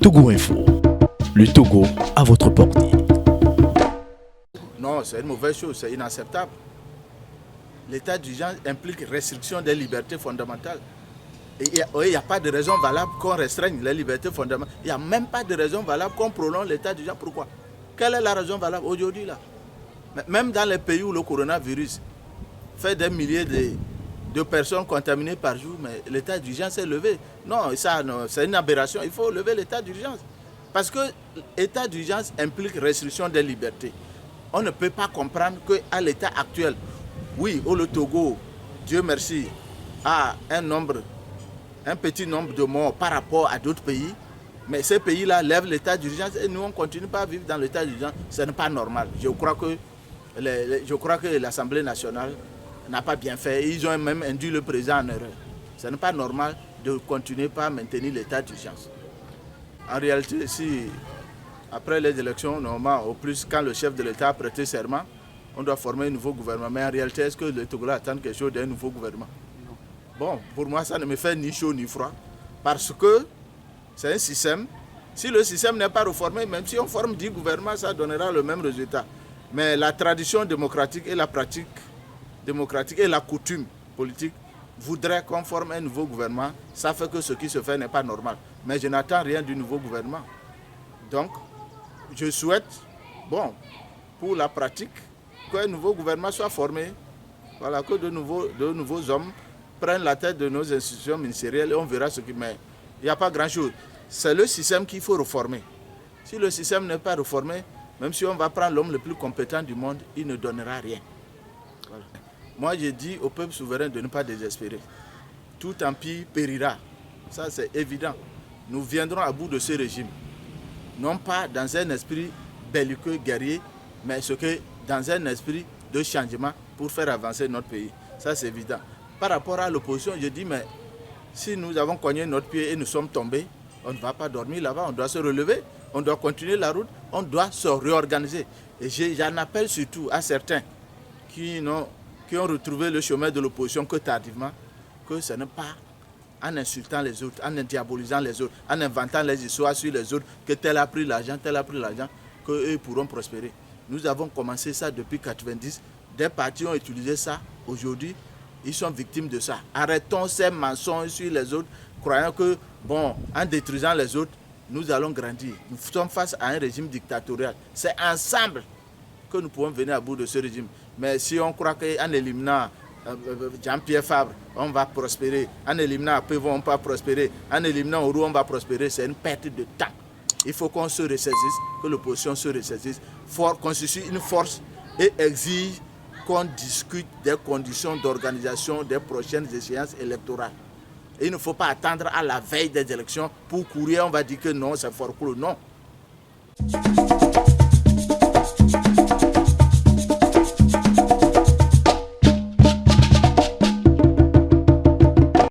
Togo Info, le Togo à votre portée. Non, c'est une mauvaise chose, c'est inacceptable. L'état d'urgence implique restriction des libertés fondamentales. Et il n'y a pas de raison valable qu'on restreigne les libertés fondamentales. Il n'y a même pas de raison valable qu'on prolonge l'état d'urgence. Pourquoi? Quelle est la raison valable aujourd'hui là? Même dans les pays où le coronavirus fait des milliers de personnes contaminées par jour, mais l'état d'urgence est levé. Non, ça, non, c'est une aberration. Il faut lever l'état d'urgence. Parce que l'état d'urgence implique restriction des libertés. On ne peut pas comprendre qu'à l'état actuel, oui, le Togo, Dieu merci, a un petit nombre de morts par rapport à d'autres pays, mais ces pays-là lèvent l'état d'urgence et nous, on ne continue pas à vivre dans l'état d'urgence. Ce n'est pas normal. Je crois que l'Assemblée nationale n'a pas bien fait. Ils ont même induit le président en erreur. Ce n'est pas normal de continuer pas à maintenir l'état d'urgence. En réalité, si après les élections, normalement, au plus, quand le chef de l'État a prêté serment, on doit former un nouveau gouvernement. Mais en réalité, est-ce que les Togolais attendent quelque chose d'un nouveau gouvernement? Bon, pour moi, ça ne me fait ni chaud ni froid. Parce que c'est un système. Si le système n'est pas réformé, même si on forme 10 gouvernements, ça donnera le même résultat. Mais la tradition démocratique et la pratique démocratique et la coutume politique voudraient qu'on forme un nouveau gouvernement. Ça fait que ce qui se fait n'est pas normal. Mais je n'attends rien du nouveau gouvernement. Donc, je souhaite, bon, pour la pratique, qu'un nouveau gouvernement soit formé. Voilà, que de nouveaux hommes prennent la tête de nos institutions ministérielles et on verra ce qui... Mais il n'y a pas grand-chose. C'est le système qu'il faut réformer. Si le système n'est pas réformé, même si on va prendre l'homme le plus compétent du monde, il ne donnera rien. Voilà. Moi, je dis au peuple souverain de ne pas désespérer. Tout empire périra. Ça, c'est évident. Nous viendrons à bout de ce régime. Non pas dans un esprit belliqueux, guerrier, mais dans un esprit de changement pour faire avancer notre pays. Ça, c'est évident. Par rapport à l'opposition, je dis, mais si nous avons cogné notre pied et nous sommes tombés, on ne va pas dormir là-bas, on doit se relever, on doit continuer la route, on doit se réorganiser. Et j'en appelle surtout à certains qui ont retrouvé le chemin de l'opposition que tardivement, que ce n'est pas en insultant les autres, en diabolisant les autres, en inventant les histoires sur les autres, que tel a pris l'argent, qu'eux pourront prospérer. Nous avons commencé ça depuis 1990. Des partis ont utilisé ça. Aujourd'hui, ils sont victimes de ça. Arrêtons ces mensonges sur les autres, croyant que, bon, en détruisant les autres, nous allons grandir. Nous sommes face à un régime dictatorial. C'est ensemble que nous pouvons venir à bout de ce régime. Mais si on croit qu'en éliminant Jean-Pierre Fabre, on va prospérer. En éliminant Pévon, on va prospérer. En éliminant Ourou, on va prospérer. C'est une perte de temps. Il faut qu'on se ressaisisse, que l'opposition se ressaisisse, constitue une force et exige qu'on discute des conditions d'organisation des prochaines échéances électorales. Et il ne faut pas attendre à la veille des élections pour courir, on va dire que non, c'est fort court. Non.